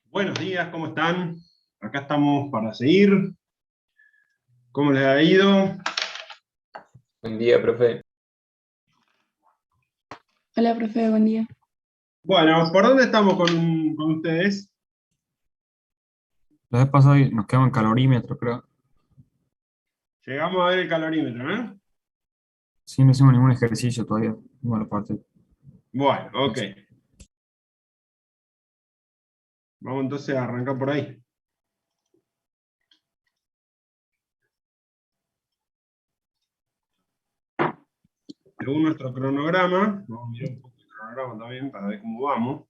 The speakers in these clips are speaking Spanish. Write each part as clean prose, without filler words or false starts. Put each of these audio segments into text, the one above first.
Buenos días, ¿cómo están? Acá estamos para seguir. ¿Cómo les ha ido? Buen día, profe. Hola, profe, buen día. Bueno, ¿por dónde estamos con ustedes? La vez pasada nos quedamos en calorímetro, creo. Llegamos a ver el calorímetro, ¿eh? Sí, no hicimos ningún ejercicio todavía. Bueno, parte. Bueno, ok. Vamos entonces a arrancar por ahí. Según nuestro cronograma, vamos a mirar un poco el cronograma también para ver cómo vamos.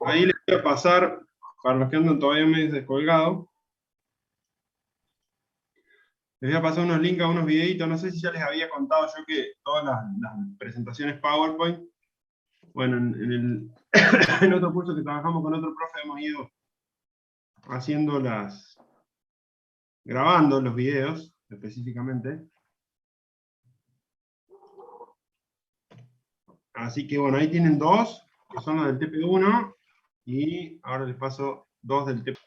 Ahí les voy a pasar, para los que andan todavía medio descolgados, les voy a pasar unos links a unos videitos. No sé si ya les había contado yo que todas las presentaciones PowerPoint, bueno, en otro curso que trabajamos con otro profe hemos ido haciendo grabando los videos específicamente. Así que bueno, ahí tienen dos, que son los del TP1, y ahora les paso dos del TP1.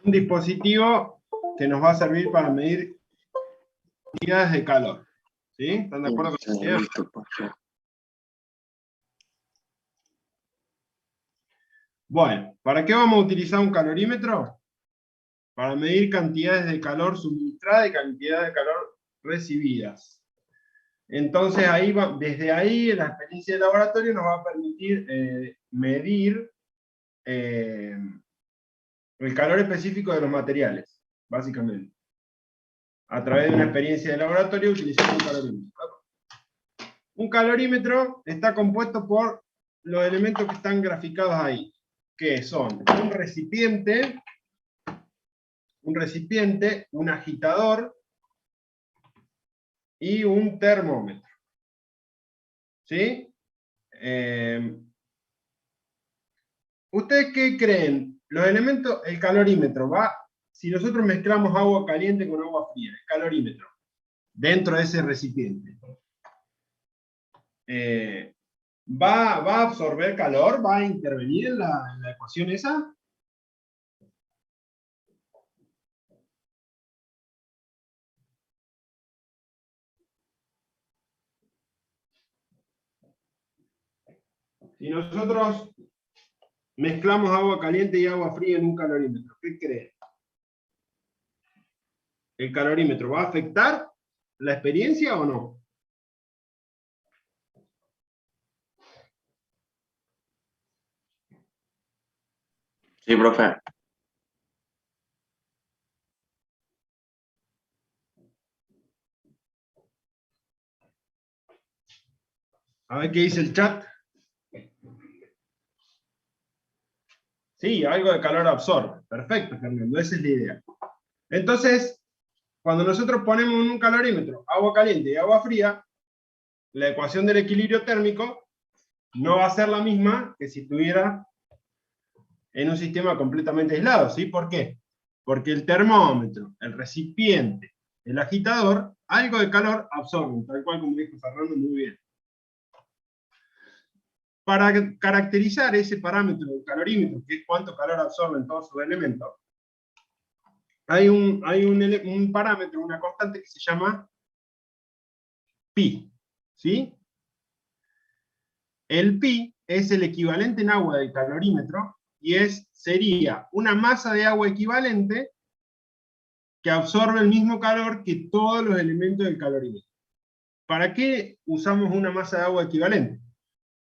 Un dispositivo que nos va a servir para medir unidades de calor. ¿Sí? ¿Están de acuerdo con la idea? Bueno, ¿para qué vamos a utilizar un calorímetro? Para medir cantidades de calor suministradas y cantidades de calor recibidas. Entonces, desde ahí, la experiencia de laboratorio nos va a permitir medir el calor específico de los materiales, básicamente. A través de una experiencia de laboratorio utilizando un calorímetro. Un calorímetro está compuesto por los elementos que están graficados ahí, que son un recipiente, un agitador y un termómetro. ¿Sí? ¿Ustedes qué creen? Los elementos, el calorímetro si nosotros mezclamos agua caliente con agua fría, el calorímetro, dentro de ese recipiente, ¿va a absorber calor? ¿Va a intervenir en la ecuación esa? Si nosotros mezclamos agua caliente y agua fría en un calorímetro, ¿qué creen? ¿El calorímetro va a afectar la experiencia o no? Sí, profe. A ver qué dice el chat. Sí, algo de calor absorbe. Perfecto, Fernando, esa es la idea. Entonces, cuando nosotros ponemos en un calorímetro agua caliente y agua fría, la ecuación del equilibrio térmico no va a ser la misma que si estuviera en un sistema completamente aislado. ¿Sí? ¿Por qué? Porque el termómetro, el recipiente, el agitador, algo de calor absorben, tal cual como dijo Fernando muy bien. Para caracterizar ese parámetro del calorímetro, que es cuánto calor absorben todos sus elementos, hay un parámetro, una constante que se llama pi. ¿Sí? El pi es el equivalente en agua del calorímetro y sería una masa de agua equivalente que absorbe el mismo calor que todos los elementos del calorímetro. ¿Para qué usamos una masa de agua equivalente?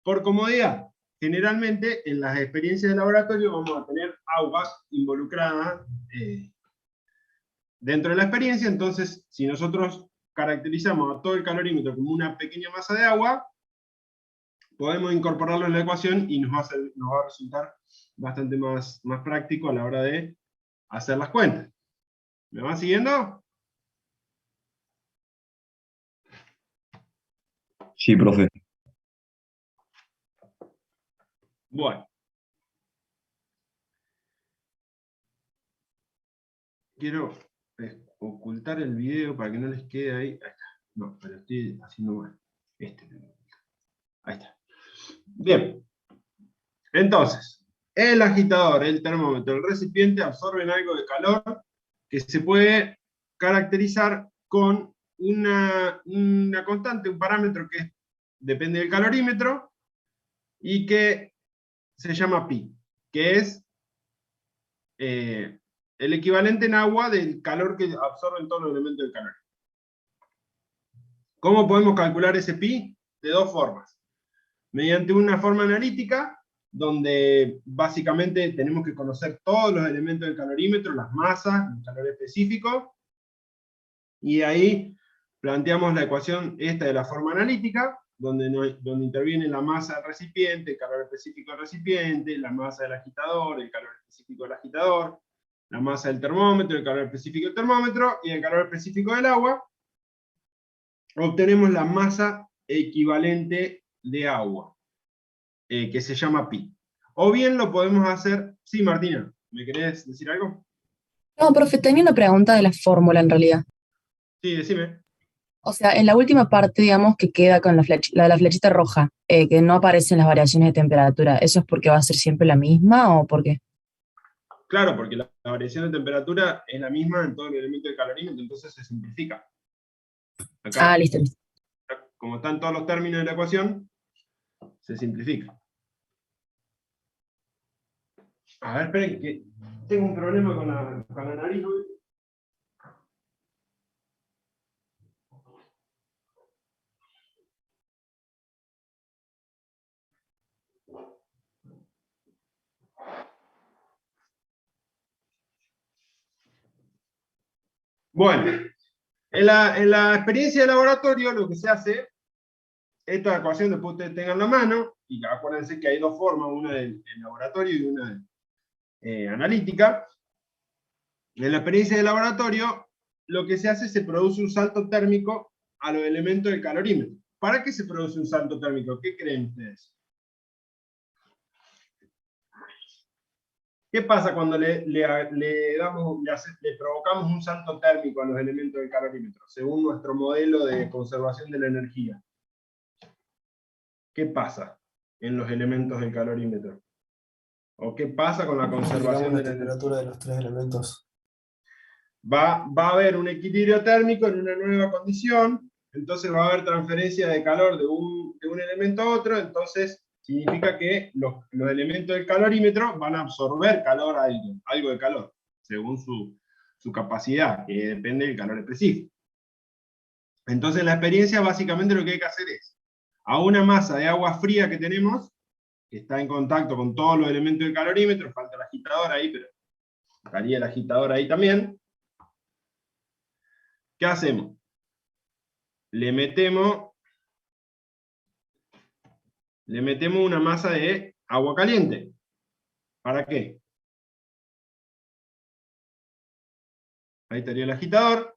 Por comodidad. Generalmente en las experiencias de laboratorio vamos a tener agua involucrada dentro de la experiencia, entonces si nosotros caracterizamos a todo el calorímetro como una pequeña masa de agua, podemos incorporarlo en la ecuación y nos va a resultar bastante más práctico a la hora de hacer las cuentas. ¿Me van siguiendo? Sí, profe. Bueno. Quiero ocultar el video para que no les quede ahí. Ahí está. No, pero estoy haciendo mal. Ahí está. Bien. Entonces, el agitador, el termómetro, el recipiente absorben algo de calor que se puede caracterizar con una constante, un parámetro que depende del calorímetro y que se llama pi, que es el equivalente en agua del calor que absorben todos los elementos del calor. ¿Cómo podemos calcular ese pi? De dos formas. Mediante una forma analítica, donde básicamente tenemos que conocer todos los elementos del calorímetro, las masas, el calor específico, y ahí planteamos la ecuación esta de la forma analítica, donde interviene la masa del recipiente, el calor específico del recipiente, la masa del agitador, el calor específico del agitador, la masa del termómetro, el calor específico del termómetro, y el calor específico del agua. Obtenemos la masa equivalente de agua, que se llama pi. O bien lo podemos hacer... Sí, Martina, ¿me querés decir algo? No, profe, tenía una pregunta de la fórmula en realidad. Sí, decime. O sea, en la última parte, digamos, que queda con la de la flechita roja, que no aparecen las variaciones de temperatura, ¿eso es porque va a ser siempre la misma o por qué? Claro, porque la variación de temperatura es la misma en todo el elemento de calorímetro, entonces se simplifica. Acá, Listo, listo. como están todos los términos de la ecuación, se simplifica. A ver, esperen, que tengo un problema con la nariz hoy. Bueno, en la experiencia de laboratorio lo que se hace, esta ecuación después ustedes tengan la mano, y acuérdense que hay dos formas, una del laboratorio y una analítica. En la experiencia de laboratorio, lo que se hace es se produce un salto térmico a los elementos del calorímetro. ¿Para qué se produce un salto térmico? ¿Qué creen ustedes? ¿Qué pasa cuando le provocamos un salto térmico a los elementos del calorímetro, según nuestro modelo de conservación de la energía? ¿Qué pasa en los elementos del calorímetro? ¿O qué pasa con la conservación de la temperatura de los tres elementos? Va a haber un equilibrio térmico en una nueva condición, entonces va a haber transferencia de calor de un elemento a otro, entonces significa que los elementos del calorímetro van a absorber calor, algo de calor, según su capacidad, que depende del calor específico. Entonces en la experiencia básicamente lo que hay que hacer es, a una masa de agua fría que tenemos, que está en contacto con todos los elementos del calorímetro, falta el agitador ahí, pero estaría el agitador ahí también. ¿Qué hacemos? Le metemos una masa de agua caliente. ¿Para qué? Ahí estaría el agitador.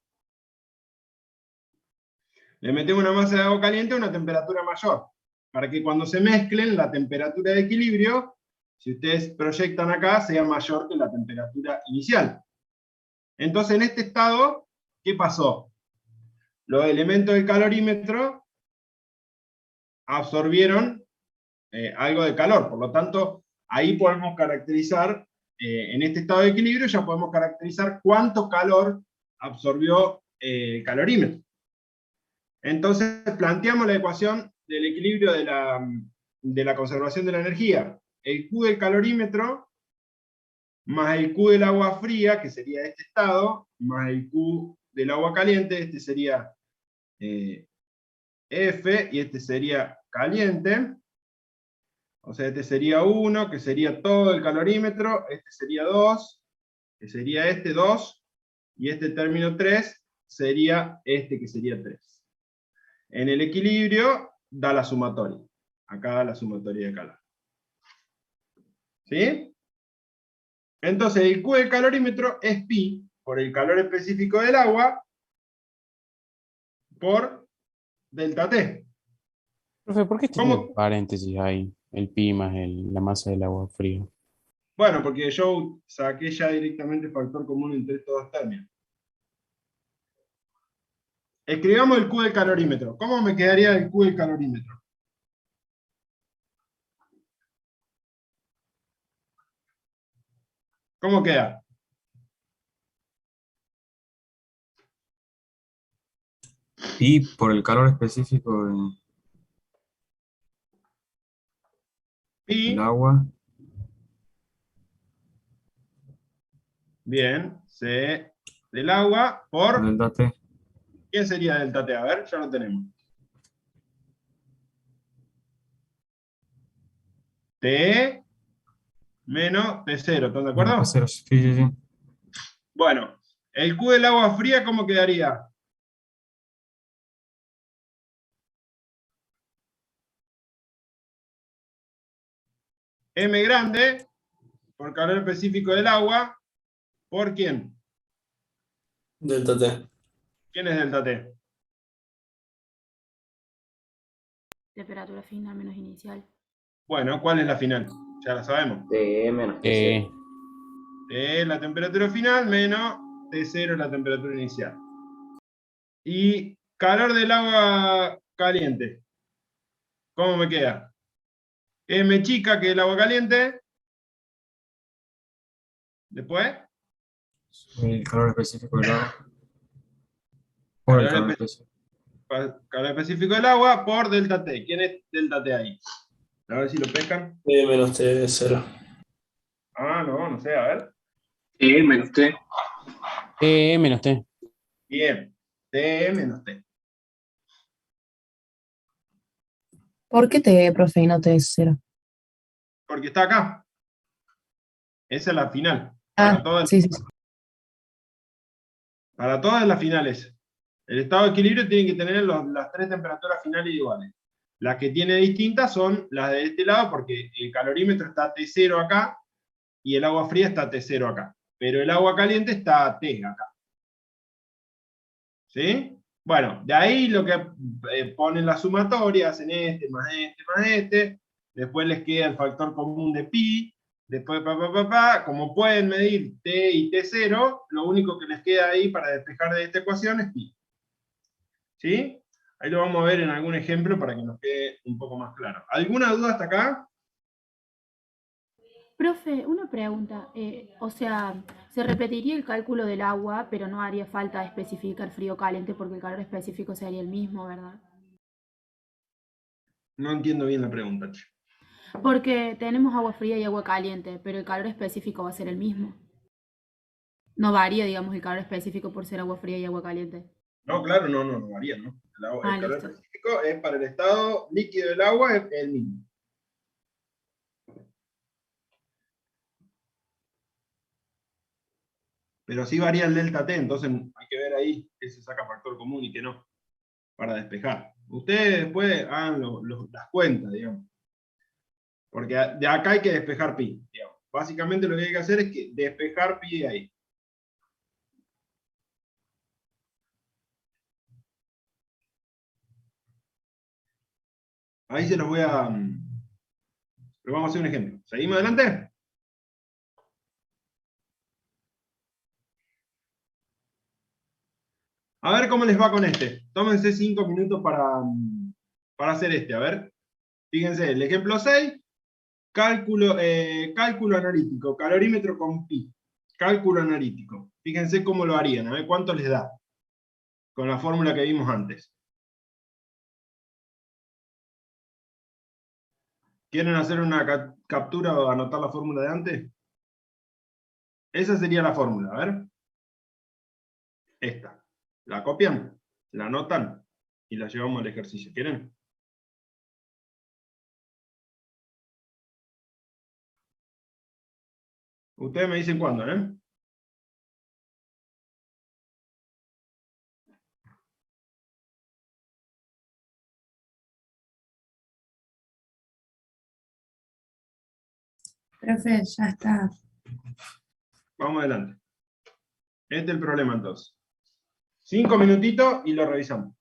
Le metemos una masa de agua caliente a una temperatura mayor, para que cuando se mezclen, la temperatura de equilibrio, si ustedes proyectan acá, sea mayor que la temperatura inicial. Entonces, en este estado, ¿qué pasó? Los elementos del calorímetro absorbieron algo de calor, por lo tanto, ahí podemos caracterizar, en este estado de equilibrio, ya podemos caracterizar cuánto calor absorbió el calorímetro. Entonces, planteamos la ecuación del equilibrio de la conservación de la energía. El Q del calorímetro, más el Q del agua fría, que sería este estado, más el Q del agua caliente, este sería F, y este sería caliente. O sea, este sería 1, que sería todo el calorímetro, este sería 2, que sería este 2, y este término 3 sería este, que sería 3. En el equilibrio da la sumatoria. Acá da la sumatoria de calor. ¿Sí? Entonces, el Q del calorímetro es pi, por el calor específico del agua, por delta T. Profe, ¿por qué ¿Cómo? tiene paréntesis ahí? El pi más la masa del agua fría. Bueno, porque yo saqué ya directamente factor común entre estos dos términos. Escribamos el Q del calorímetro. ¿Cómo me quedaría el Q del calorímetro? ¿Cómo queda? Pi por el calor específico del Pi, agua. bien, C del agua Por por, delta T. ¿quién sería delta T? A ver, ya lo tenemos. T menos T0, ¿están de Menos acuerdo? T0. Sí, sí, sí. Bueno, el Q del agua fría, ¿cómo quedaría? M grande, por calor específico del agua, ¿por quién? Delta T. ¿Quién es delta T? Temperatura final menos inicial. Bueno, ¿cuál es la final? Ya la sabemos. T menos T0. T es la temperatura final menos T0 es la temperatura inicial. Y calor del agua caliente. ¿Cómo me queda? M chica, que es el agua caliente. Después, El calor específico del agua. Por el calor, calor específico. calor específico del agua por delta T. ¿Quién es delta T ahí? A ver si lo pescan. T menos T0. Ah, no, no sé, a ver. T menos T. Menos T. Bien. T menos T. ¿Por qué T, profe, y no T0? Porque está acá. Esa es la final. Ah, sí, sí, sí. Para todas las finales. El estado de equilibrio tiene que tener las tres temperaturas finales iguales. Las que tiene distintas son las de este lado, porque el calorímetro está a T0 acá y el agua fría está a T0 acá. Pero el agua caliente está a T acá. ¿Sí? Bueno, de ahí lo que ponen la sumatoria, hacen este, más este, más este. Después les queda el factor común de pi. Después, como pueden medir T y T0, lo único que les queda ahí para despejar de esta ecuación es pi. ¿Sí? Ahí lo vamos a ver en algún ejemplo para que nos quede un poco más claro. ¿Alguna duda hasta acá? Profe, una pregunta. O sea, se repetiría el cálculo del agua, pero no haría falta especificar frío o caliente porque el calor específico sería el mismo, ¿verdad? No entiendo bien la pregunta, che. Porque tenemos agua fría y agua caliente, pero el calor específico va a ser el mismo. No varía, digamos, el calor específico por ser agua fría y agua caliente. No, claro, no varía, ¿no? El Ah, calor listo. específico es para el estado líquido del agua, es el mismo. Pero sí varía el delta T, entonces hay que ver ahí qué se saca factor común y qué no, para despejar. Ustedes después hagan las cuentas, digamos. Porque de acá hay que despejar pi, digamos. Básicamente lo que hay que hacer es que despejar pi de ahí. Ahí se los voy a... Pero vamos a hacer un ejemplo. ¿Seguimos adelante? A ver cómo les va con este. Tómense 5 minutos para hacer este. A ver. Fíjense, el ejemplo 6. Cálculo analítico. Calorímetro con pi. Cálculo analítico. Fíjense cómo lo harían. A ver cuánto les da. Con la fórmula que vimos antes. ¿Quieren hacer una captura o anotar la fórmula de antes? Esa sería la fórmula. A ver. Esta. ¿La copian? ¿La anotan? Y la llevamos al ejercicio. ¿Quieren? Ustedes me dicen cuándo, ¿eh? Profe, ya está. Vamos adelante. Este es el problema entonces. 5 minutitos y lo revisamos.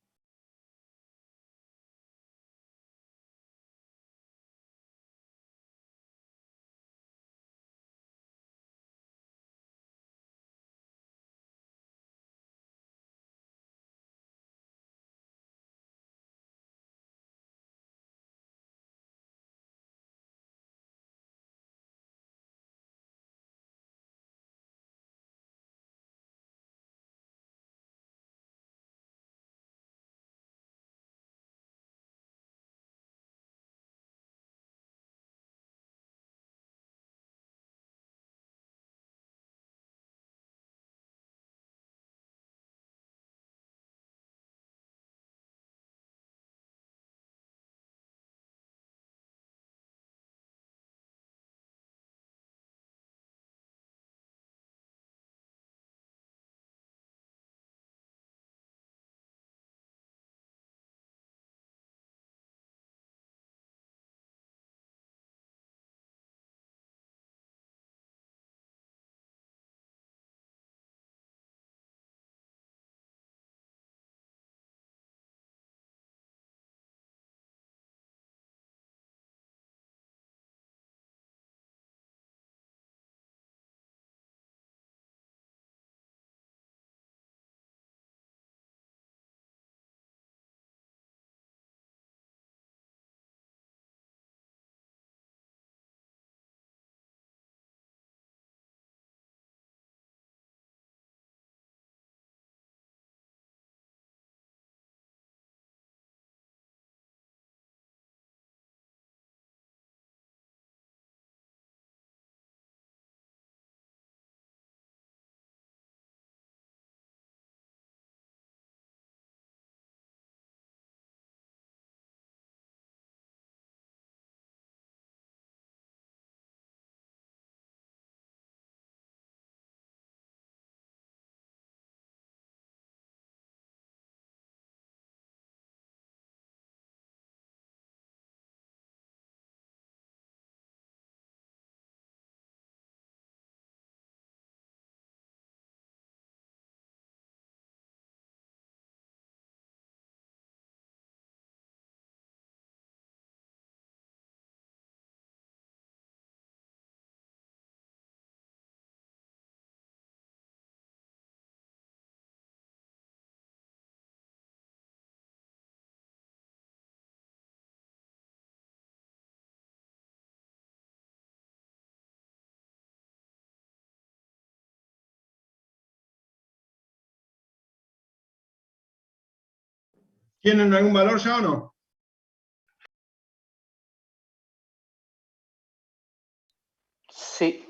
¿Tienen algún valor ya o no? Sí.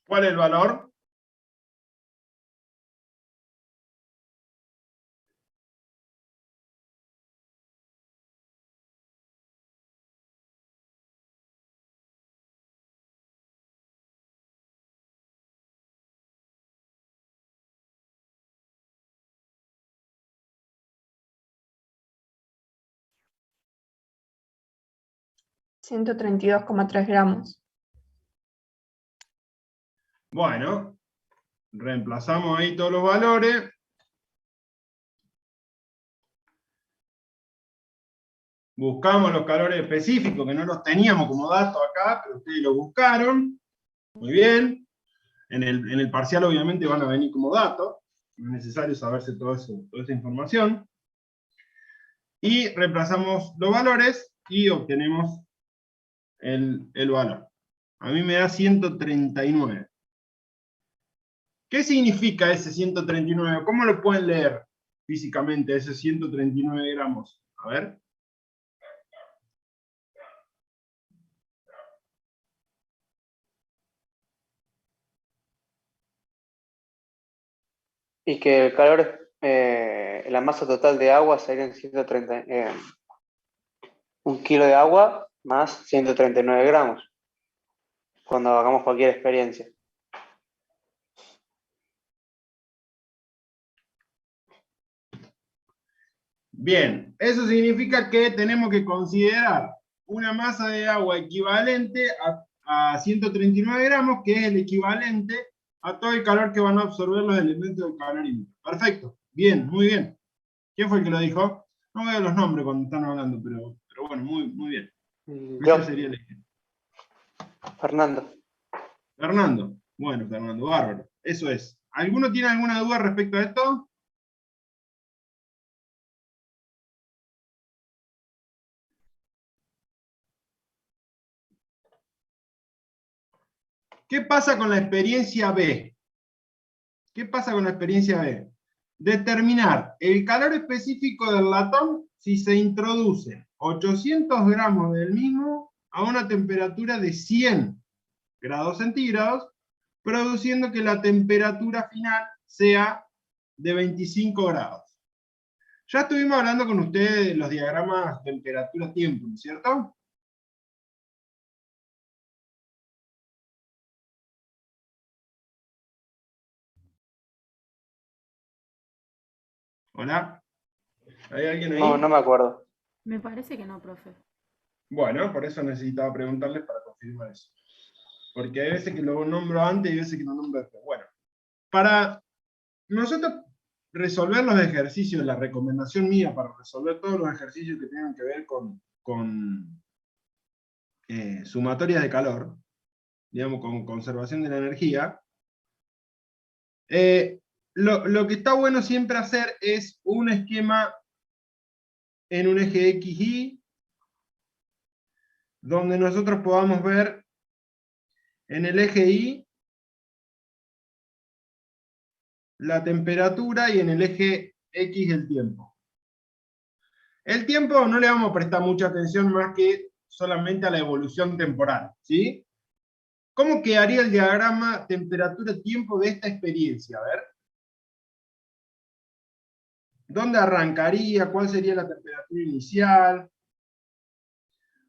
¿Cuál es el valor? $132,3 gramos. Bueno, reemplazamos ahí todos los valores. Buscamos los calores específicos, que no los teníamos como datos acá, pero ustedes los buscaron. Muy bien. En el parcial obviamente van a venir como datos. No es necesario saberse todo eso, toda esa información. Y reemplazamos los valores y obtenemos el valor. A mí me da 139. ¿Qué significa ese 139? ¿Cómo lo pueden leer físicamente, ese 139 gramos? A ver. Y que el calor, la masa total de agua serían 130, 1 kilo de agua más 139 gramos, cuando hagamos cualquier experiencia. Bien, eso significa que tenemos que considerar una masa de agua equivalente a 139 gramos, que es el equivalente a todo el calor que van a absorber los elementos del calorímetro. Perfecto, bien, muy bien. ¿Quién fue el que lo dijo? No veo los nombres cuando están hablando, pero bueno, muy bien. Yo, Ese sería el ejemplo. Fernando. Fernando. Bueno, Fernando, bárbaro. Eso es. ¿Alguno tiene alguna duda respecto a esto? ¿Qué pasa con la experiencia B? ¿Qué pasa con la experiencia B? Determinar el calor específico del latón si se introduce 800 gramos del mismo a una temperatura de 100 grados centígrados, produciendo que la temperatura final sea de 25 grados. Ya estuvimos hablando con ustedes de los diagramas temperatura-tiempo, ¿no es cierto? ¿Hola? ¿Hay alguien ahí? No me acuerdo. Me parece que no, profe. Bueno, por eso necesitaba preguntarles para confirmar eso. Porque hay veces que lo nombro antes y hay veces que lo nombro después. Bueno, para nosotros resolver los ejercicios, la recomendación mía para resolver todos los ejercicios que tengan que ver con sumatorias de calor, digamos, con conservación de la energía, lo que está bueno siempre hacer es un esquema en un eje XY, donde nosotros podamos ver en el eje Y la temperatura y en el eje X el tiempo. El tiempo no le vamos a prestar mucha atención más que solamente a la evolución temporal, ¿sí? ¿Cómo quedaría el diagrama temperatura-tiempo de esta experiencia? A ver. ¿Dónde arrancaría? ¿Cuál sería la temperatura inicial?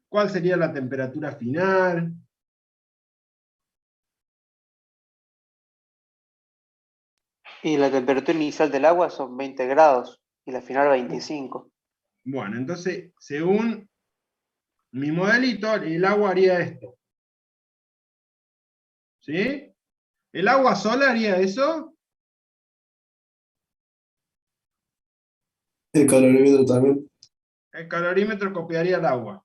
¿Cuál sería la temperatura final? Y la temperatura inicial del agua son 20 grados y la final 25. Bueno, entonces, según mi modelito, el agua haría esto. ¿Sí? ¿El agua sola haría eso? El calorímetro también. El calorímetro copiaría el agua.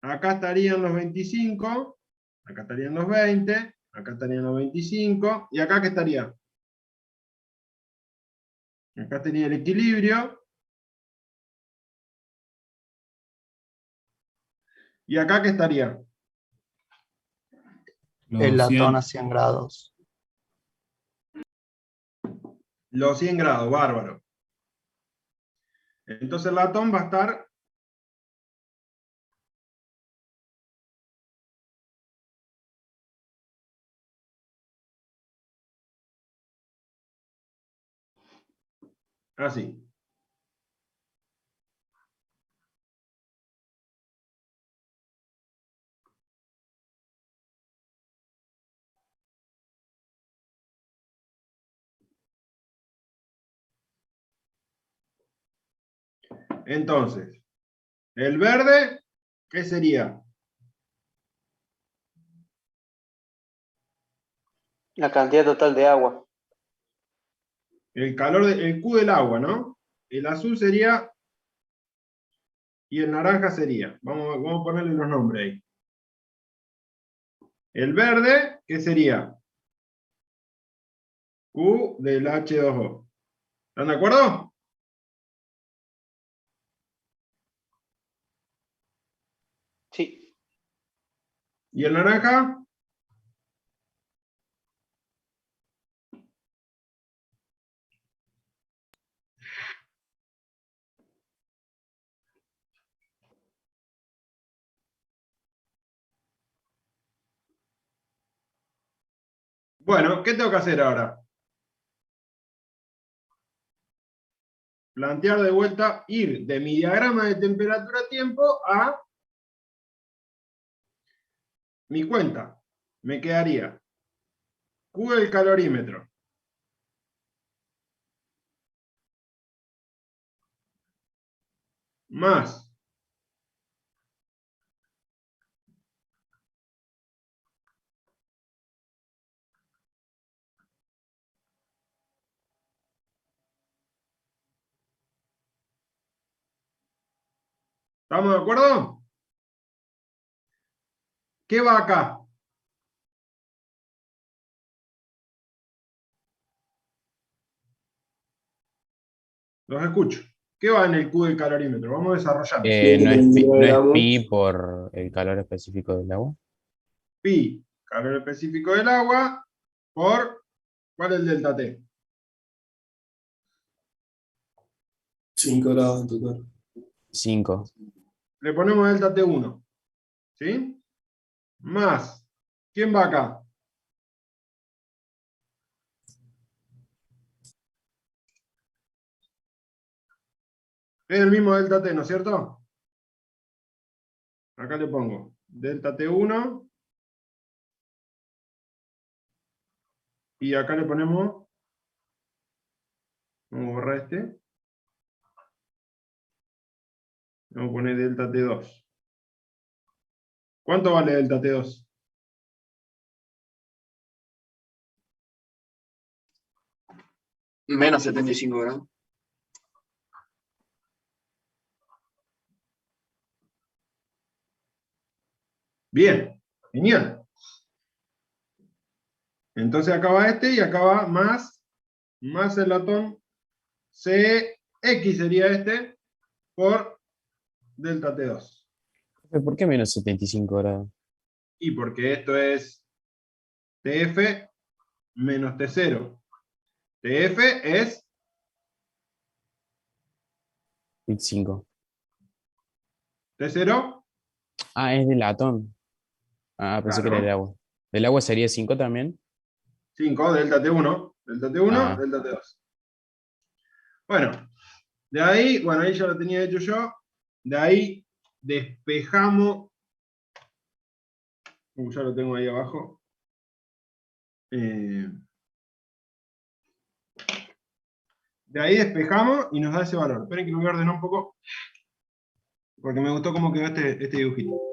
Acá estarían los 25, acá estarían los 20, acá estarían los 25, y acá ¿qué estaría? Acá tenía el equilibrio, ¿Y acá qué estaría? El Los latón 100. a 100 grados. Los 100 grados, bárbaro. Entonces el latón va a estar así. Entonces, el verde, ¿qué sería? La cantidad total de agua. El calor, el Q del agua, ¿no? El azul sería, y el naranja sería. Vamos a ponerle los nombres ahí. El verde, ¿qué sería? Q del H2O. ¿Están de acuerdo? Sí. ¿Y el naranja? Bueno, ¿qué tengo que hacer ahora? Plantear de vuelta, ir de mi diagrama de temperatura-tiempo a mi cuenta. Me quedaría Q del calorímetro más ¿estamos de acuerdo? ¿Qué va acá? Los escucho. ¿Qué va en el Q del calorímetro? Vamos desarrollando. No 139 es pi gramos. por el calor específico del agua. Pi, calor específico del agua, por, ¿cuál es el delta T? 5 grados en total. 5. Le ponemos delta T1. ¿Sí? Más, ¿quién va acá? Es el mismo delta T, ¿no es cierto? Acá le pongo delta T1 y acá le ponemos, vamos a borrar este, vamos a poner delta T2. ¿Cuánto vale delta T2? Menos 75 grados. Bien, genial. Entonces acá va este y acá va más el latón CX sería este por delta T2. ¿Por qué menos 75 grados? Y porque esto es TF menos T0. TF es 25. T0, Ah, es del latón. Ah, pensé que era del claro, agua. ¿Del agua sería 5 también? 5, delta T1, delta T1, Ah, delta T2. Bueno, de ahí, bueno, ahí ya lo tenía hecho yo. De ahí despejamos. Ya lo tengo ahí abajo. De ahí despejamos y nos da ese valor. Esperen que lo voy a ordenar un poco, porque me gustó cómo quedó este dibujito.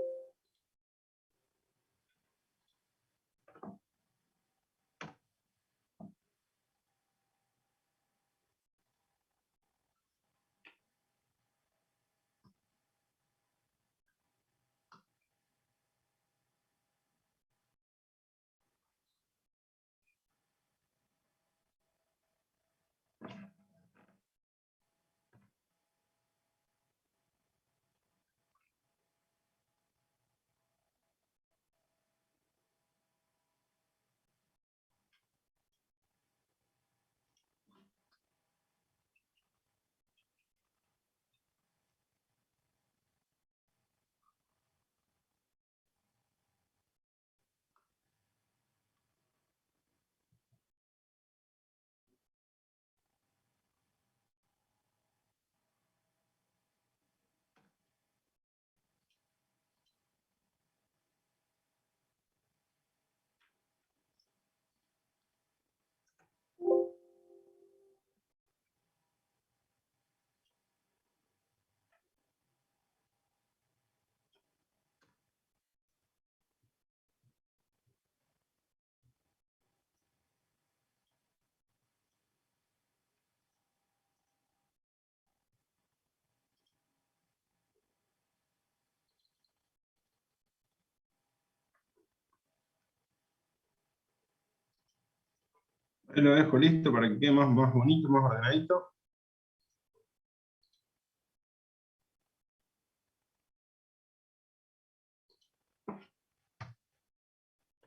Ahí lo dejo listo para que quede más bonito, más ordenadito.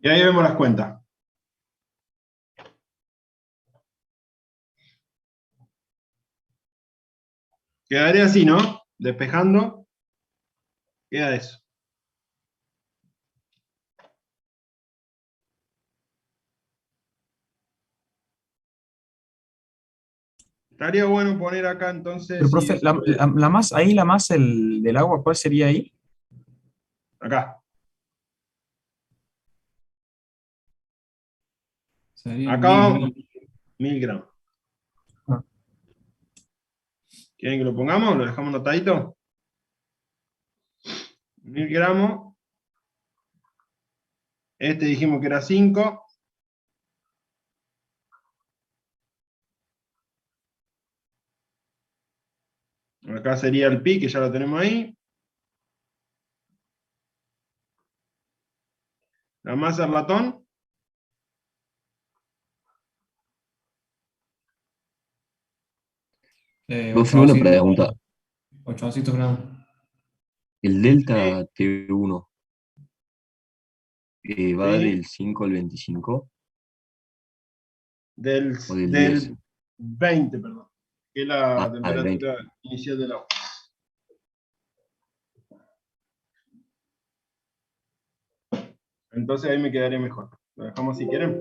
Y ahí vemos las cuentas. Quedaría así, ¿no? Despejando. Queda eso. Estaría bueno poner acá entonces. Pero, profe, la masa, ahí la masa del agua, ¿cuál sería ahí? Acá. Sería Acá 1000. vamos, 1000 gramos. Ah. ¿Quieren que lo pongamos? ¿Lo dejamos notadito? 1000 gramos. Este dijimos que era 5. Acá sería el pi, que ya lo tenemos ahí. La masa del latón. Profe, una pregunta. 800 gramos. ¿El delta T1 va Sí. del 5 al 25 Del, o del del 10? 20, perdón. Que es la Ah, del 20. temperatura inicial del agua. Entonces ahí me quedaría mejor. Lo dejamos si quieren.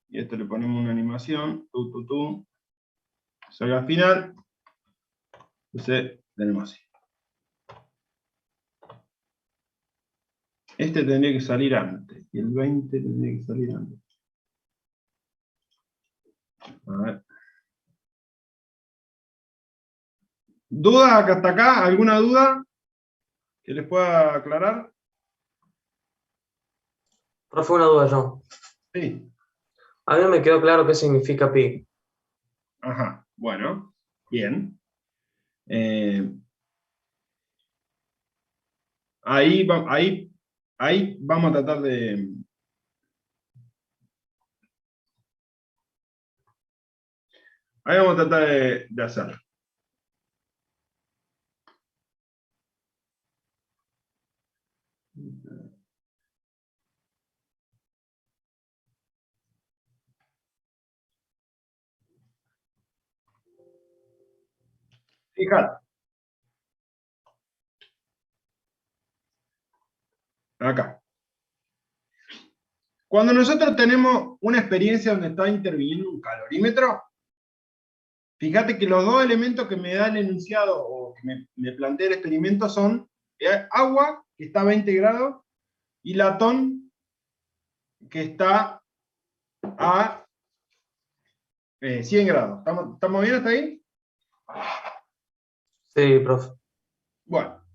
Y esto le ponemos una animación. Salga al final. Entonces tenemos así. Este tendría que salir antes. Y el 20 tendría que salir antes. A ver. ¿Dudas hasta acá? ¿Alguna duda que les pueda aclarar? Profe, una duda yo. Sí. A mí no me quedó claro qué significa pi. Ajá. Bueno. Bien. Ahí vamos a tratar de... Ahí vamos a tratar de hacerlo. Fíjate. Acá. Cuando nosotros tenemos una experiencia donde está interviniendo un calorímetro, fíjate que los dos elementos que me da el enunciado o que me plantea el experimento son agua, que está a 20 grados, y latón, que está a 100 grados. ¿Estamos bien hasta ahí? Sí, profe. Bueno.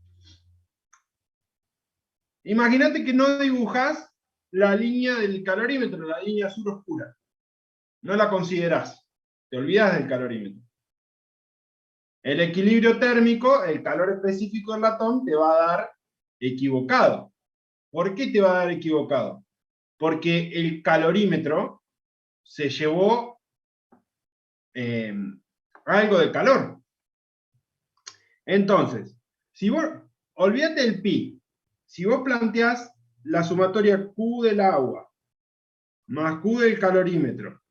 Imagínate que no dibujás la línea del calorímetro, la línea azul oscura. No la considerás. Te olvidás del calorímetro. El equilibrio térmico, el calor específico del latón, te va a dar equivocado. ¿Por qué te va a dar equivocado? Porque el calorímetro se llevó algo de calor. Entonces, si vos, olvídate del pi, si vos planteás la sumatoria Q del agua más Q del calorímetro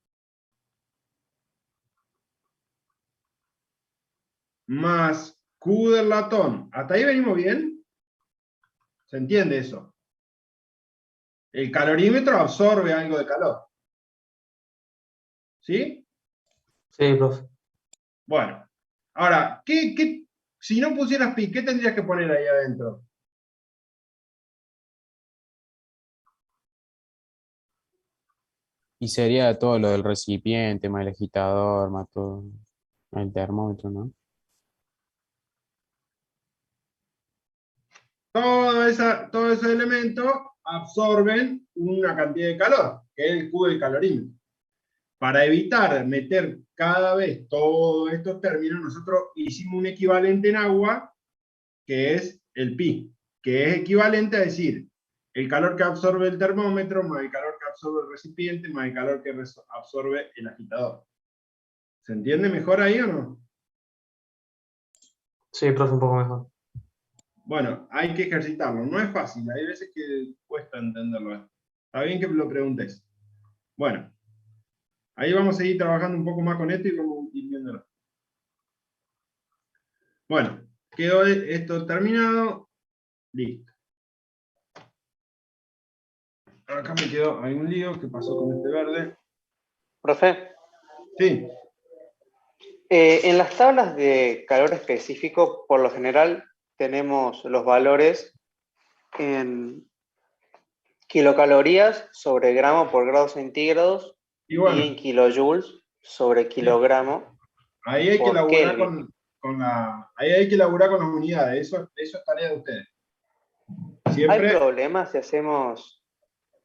más Q del latón, ¿hasta ahí venimos bien? ¿Se entiende eso? El calorímetro absorbe algo de calor. ¿Sí? Sí, profe. Bueno, ahora, si no pusieras pi, ¿qué tendrías que poner ahí adentro? Y sería todo lo del recipiente, más el agitador, más todo, más el termómetro, ¿no? Todos esos elementos absorben una cantidad de calor, que es el Q del calorímetro. Para evitar meter cada vez todos estos términos, nosotros hicimos un equivalente en agua, que es el pi, que es equivalente a decir el calor que absorbe el termómetro más el calor que absorbe el recipiente más el calor que absorbe el agitador. ¿Se entiende mejor ahí o no? Sí, profe, un poco mejor. Bueno, hay que ejercitarlo. No es fácil, hay veces que cuesta entenderlo. Está bien que lo preguntes. Bueno, ahí vamos a seguir trabajando un poco más con esto y vamos a ir viéndolo. Bueno, quedó esto terminado. Listo. Acá me quedó algún lío. ¿Qué pasó con este verde? Profe, Sí. en las tablas de calor específico, por lo general, tenemos los valores en kilocalorías sobre gramo por grados centígrados Y bueno, y en kilojoules sobre kilogramo ahí hay que por elaborar Kelvin. ahí hay que elaborar con las unidades. Eso es tarea de ustedes. ¿Hay Siempre. problemas si hacemos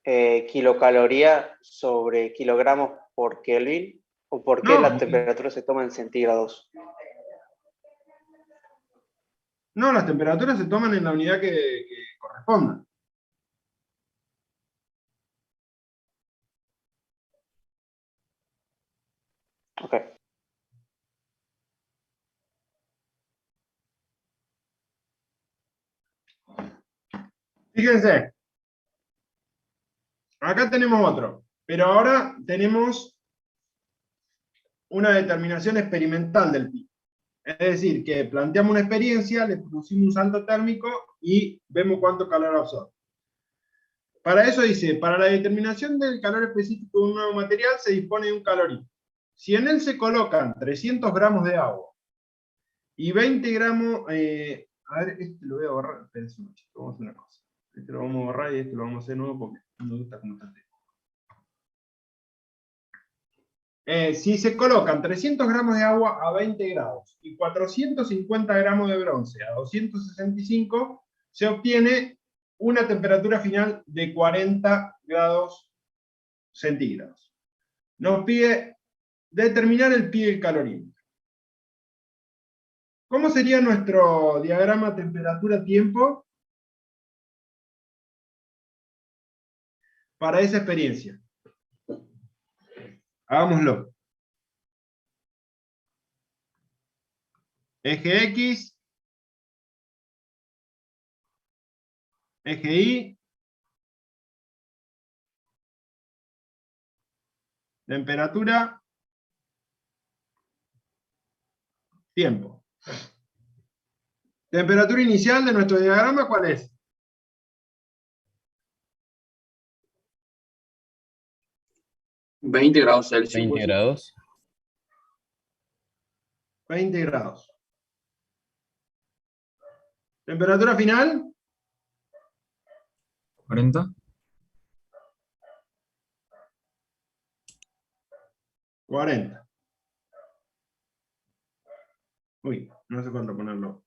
kilocaloría sobre kilogramos por Kelvin? ¿O por qué No, la temperatura se toma en centígrados? no, las temperaturas se toman en la unidad que corresponda. Ok. Fíjense, acá tenemos otro, pero ahora tenemos una determinación experimental del pi. Es decir, que planteamos una experiencia, le producimos un salto térmico y vemos cuánto calor absorbe. Para eso dice, para la determinación del calor específico de un nuevo material se dispone de un calorímetro. Si en él se colocan 300 gramos de agua y 20 gramos, a ver, este lo voy a borrar, espérense un momentito, vamos a hacer una cosa. Este lo vamos a borrar y este lo vamos a hacer nuevo porque no me gusta cómo está. Si se colocan 300 gramos de agua a 20 grados y 450 gramos de bronce a 265, se obtiene una temperatura final de 40 grados centígrados. Nos pide determinar el pi del calorímetro. ¿Cómo sería nuestro diagrama temperatura-tiempo para esa experiencia? Hagámoslo. Eje X, eje Y, temperatura, tiempo. Temperatura inicial de nuestro diagrama, ¿cuál es? 20 grados Celsius. 20 grados. 20 grados. Temperatura final, 40. 40. Uy, no sé cuánto ponerlo.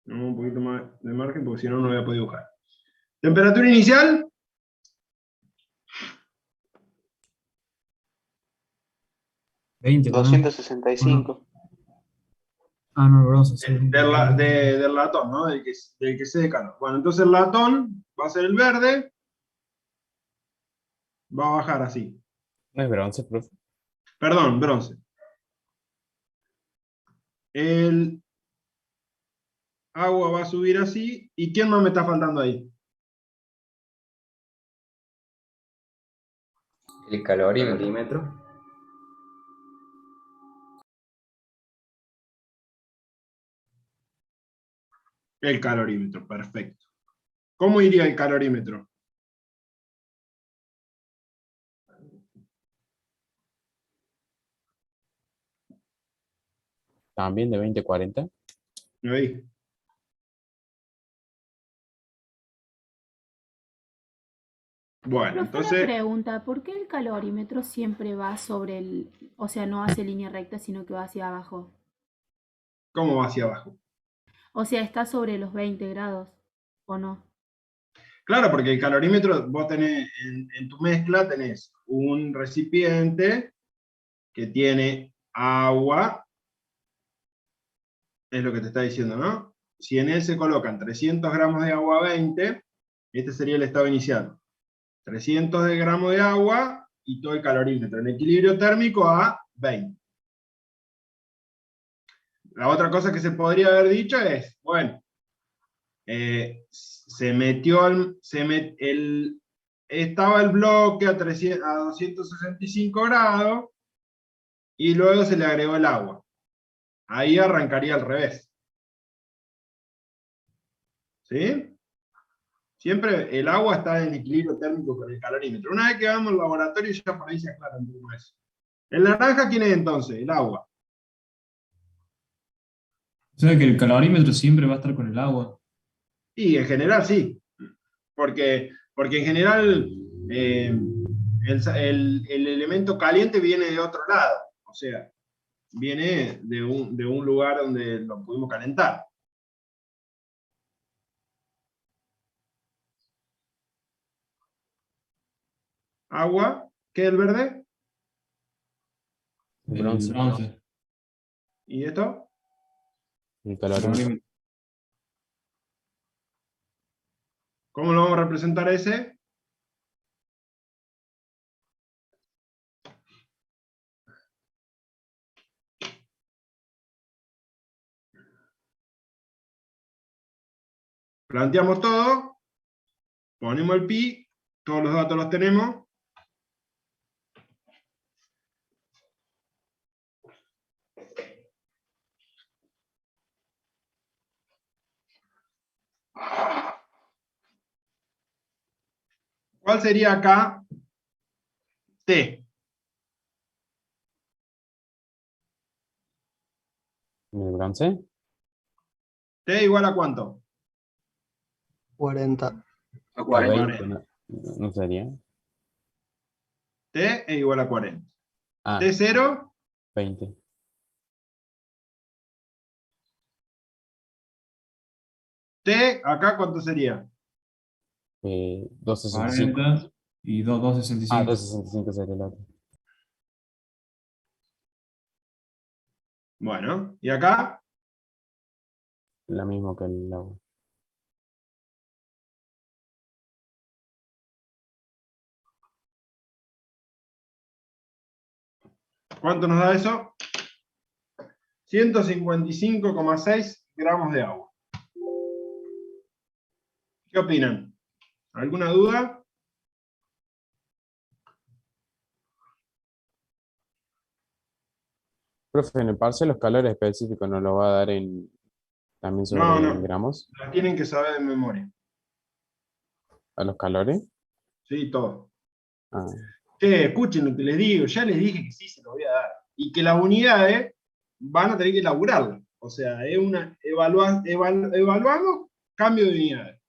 ¿No? Un poquito más de margen porque si no, no voy a poder dibujar. Temperatura inicial, 20 también. 265. Ah, no, bronce. Sí. del latón, ¿no? Del que se decana. Bueno, entonces el latón va a ser el verde, va a bajar así. ¿No es bronce, profe? Perdón, bronce. El agua va a subir así. ¿Y quién más me está faltando ahí? El calorímetro. El calorímetro, perfecto. ¿Cómo iría el calorímetro? También de 20 a 40. Ahí. Bueno, Profe, entonces, una pregunta, ¿por qué el calorímetro siempre va sobre o sea, no hace línea recta, sino que va hacia abajo? ¿cómo va hacia abajo? O sea, está sobre los 20 grados, ¿o no? Claro, porque el calorímetro, vos tenés, en tu mezcla tenés un recipiente que tiene agua es lo que te está diciendo, ¿no? Si en él se colocan 300 gramos de agua a 20, este sería el estado inicial. 300 de gramos de agua y todo el calorímetro en equilibrio térmico a 20. La otra cosa que se podría haber dicho es, bueno, estaba el bloque a 265 grados y luego se le agregó el agua. Ahí arrancaría al revés. ¿Sí? Siempre el agua está en equilibrio térmico con el calorímetro. Una vez que vamos al laboratorio ya por ahí se aclara un poco eso. ¿El naranja quién es entonces? El agua. O sea que el calorímetro siempre va a estar con el agua. Y en general sí. Porque en general el elemento caliente viene de otro lado. O sea, viene de un lugar donde lo pudimos calentar. Agua, ¿qué es el verde? El Bronce. bronce. ¿Y esto? El calorímetro. ¿Cómo lo vamos a representar ese? Planteamos todo, ponemos el pi, todos los datos los tenemos. ¿Cuál sería acá T? ¿El bronce? ¿T igual a cuánto? 40. A A 40. 20, ¿no? ¿No sería? T es igual a 40. Ah, T0, 20. T acá ¿cuánto sería? 265. 40 y 265. 265 sería el otro. Bueno, ¿y acá? Lo mismo que el agua. ¿Cuánto nos da eso? 155,6 gramos de agua. ¿Qué opinan? ¿Alguna duda? Profe, en el parcial los calores específicos nos lo va a dar también No, sobre no. gramos. La tienen que saber de memoria. ¿A los calores? Sí, todo. Ah, Escuchen lo que les digo, ya les dije que sí se lo voy a dar. Y que las unidades van a tener que elaborarlas. O sea, es una evaluando cambio de unidades.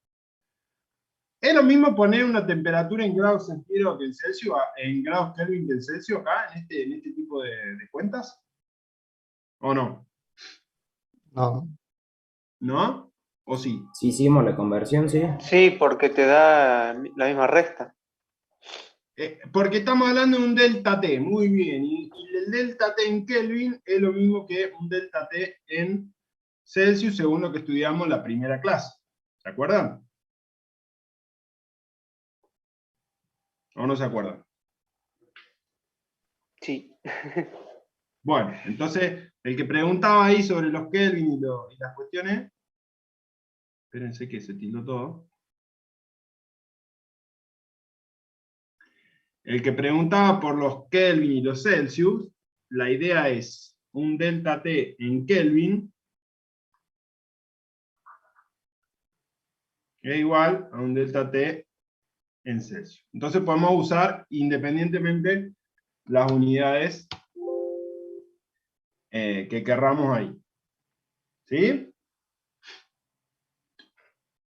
Es lo mismo poner una temperatura en grados centígrados que en Celsius, en grados Kelvin que en Celsius acá, en este tipo de cuentas. ¿O no? No. ¿No? ¿O sí? Si hicimos la conversión, sí. Sí, porque te da la misma resta. Porque estamos hablando de un delta T, muy bien. Y el delta T en Kelvin es lo mismo que un delta T en Celsius, según lo que estudiamos en la primera clase. ¿Se acuerdan? ¿O no se acuerdan? Sí. Bueno, entonces, el que preguntaba ahí sobre los Kelvin y las cuestiones, espérense que se tildó todo. El que preguntaba por los Kelvin y los Celsius, la idea es un delta T en Kelvin es igual a un delta T en Celsius. Entonces podemos usar independientemente las unidades que querramos ahí. ¿Sí?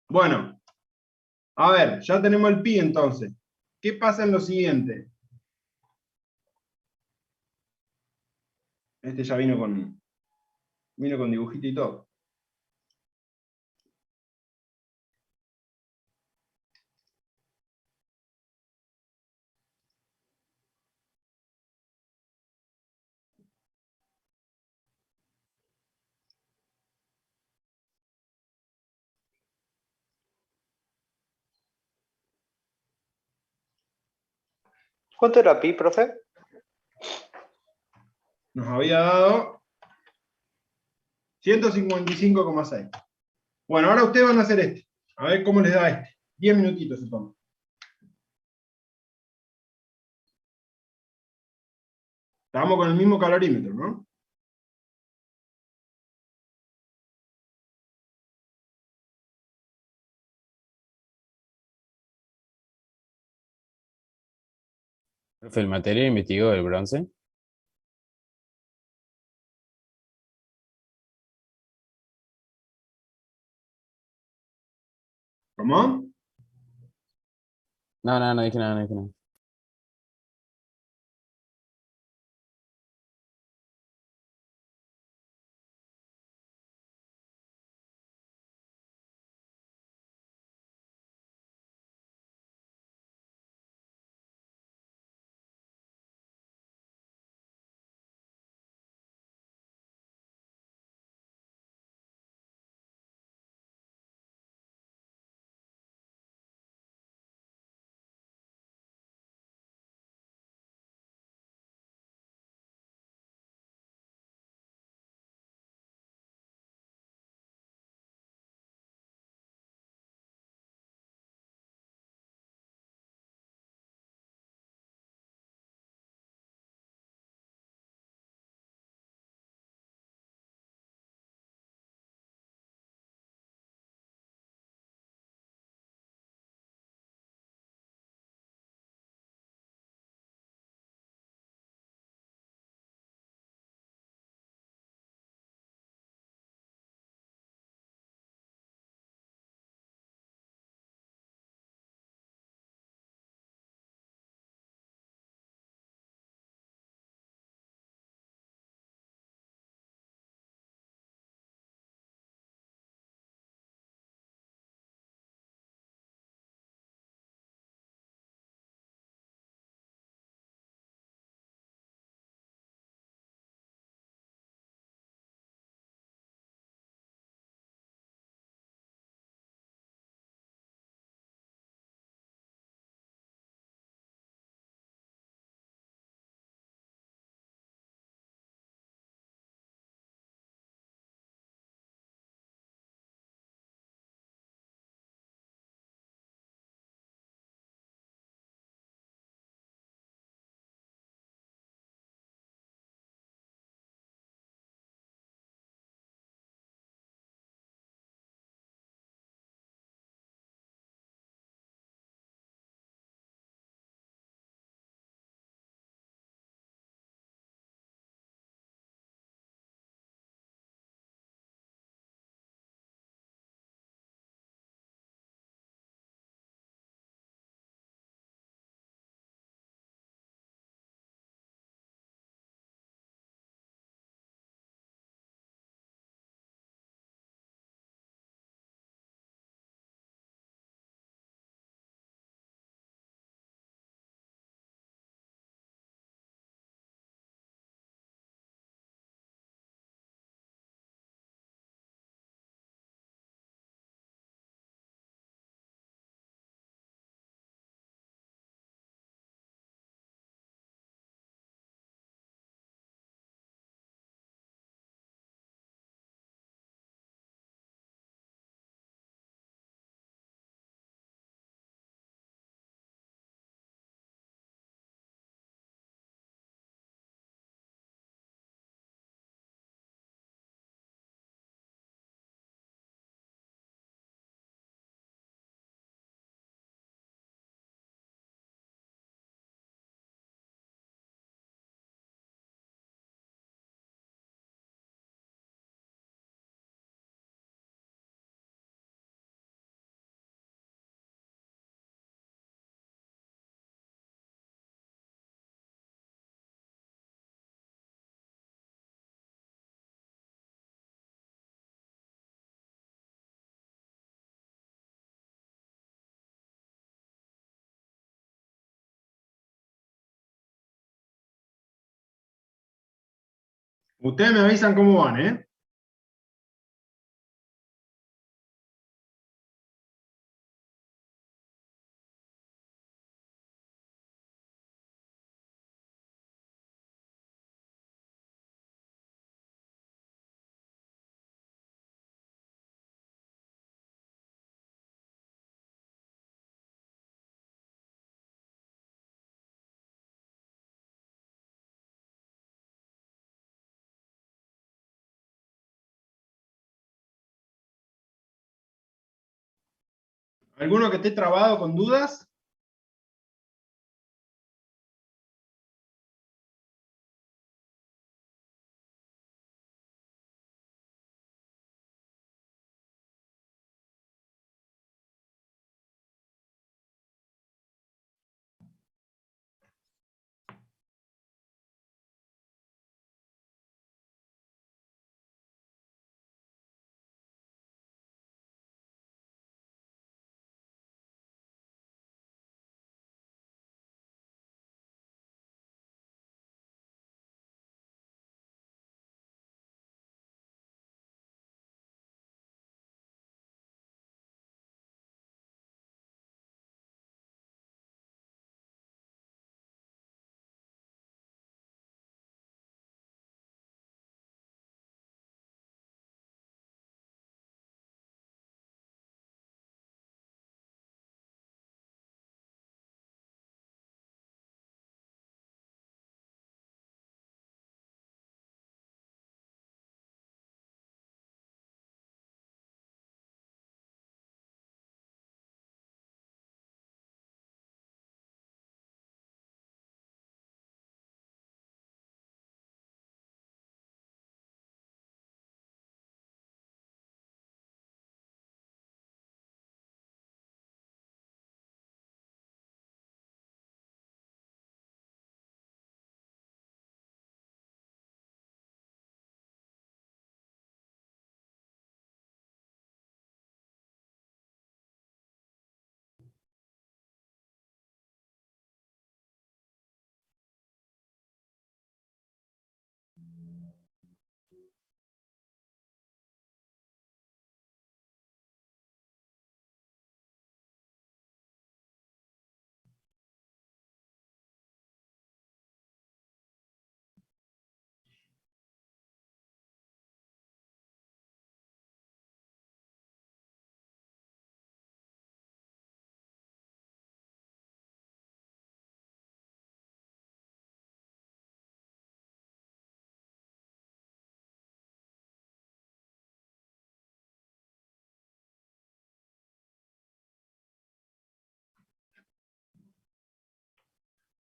Bueno, a ver, ya tenemos el pi entonces. ¿Qué pasa en lo siguiente? Este ya vino con dibujito y todo. ¿Cuánto era pi, profe? Nos había dado 155,6. Bueno, ahora ustedes van a hacer este. A ver cómo les da este. 10 minutitos se toma. Estamos con el mismo calorímetro, ¿no? Profe, el material investigó el bronce. ¿Cómo? No dije nada, no dije nada. Ustedes me avisan cómo van, ¿eh? ¿Alguno que esté trabado con dudas?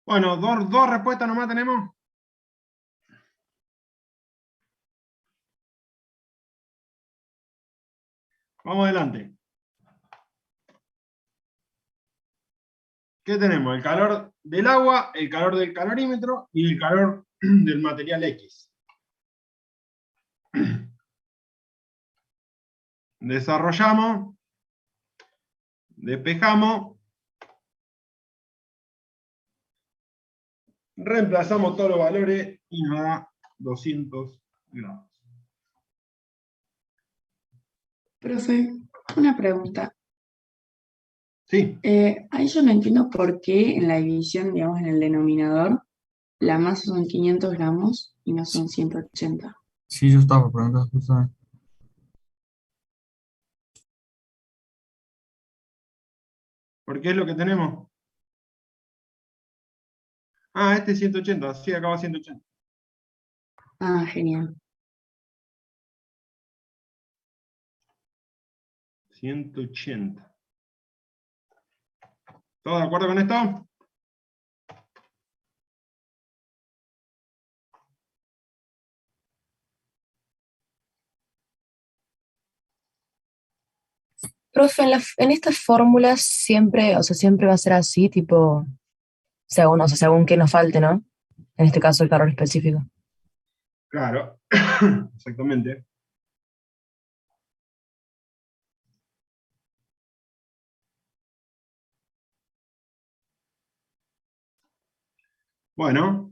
Bueno, dos respuestas nomás tenemos. Vamos adelante. ¿Qué tenemos? El calor del agua, el calor del calorímetro y el calor del material X. Desarrollamos, despejamos, reemplazamos todos los valores y nos da 200 grados. Profe, una pregunta. Sí. Ahí yo no entiendo por qué en la división, digamos, en el denominador, la masa son 500 gramos y no son 180. Sí, yo estaba por preguntar justamente. ¿Por qué es lo que tenemos? Ah, este es 180, sí, acaba 180. Ah, genial. 180. ¿Todos de acuerdo con esto? Profe, en estas fórmulas siempre, o sea, siempre va a ser así, tipo, según, o sea, según que nos falte, ¿no? En este caso, el calor específico. Claro, exactamente. Bueno.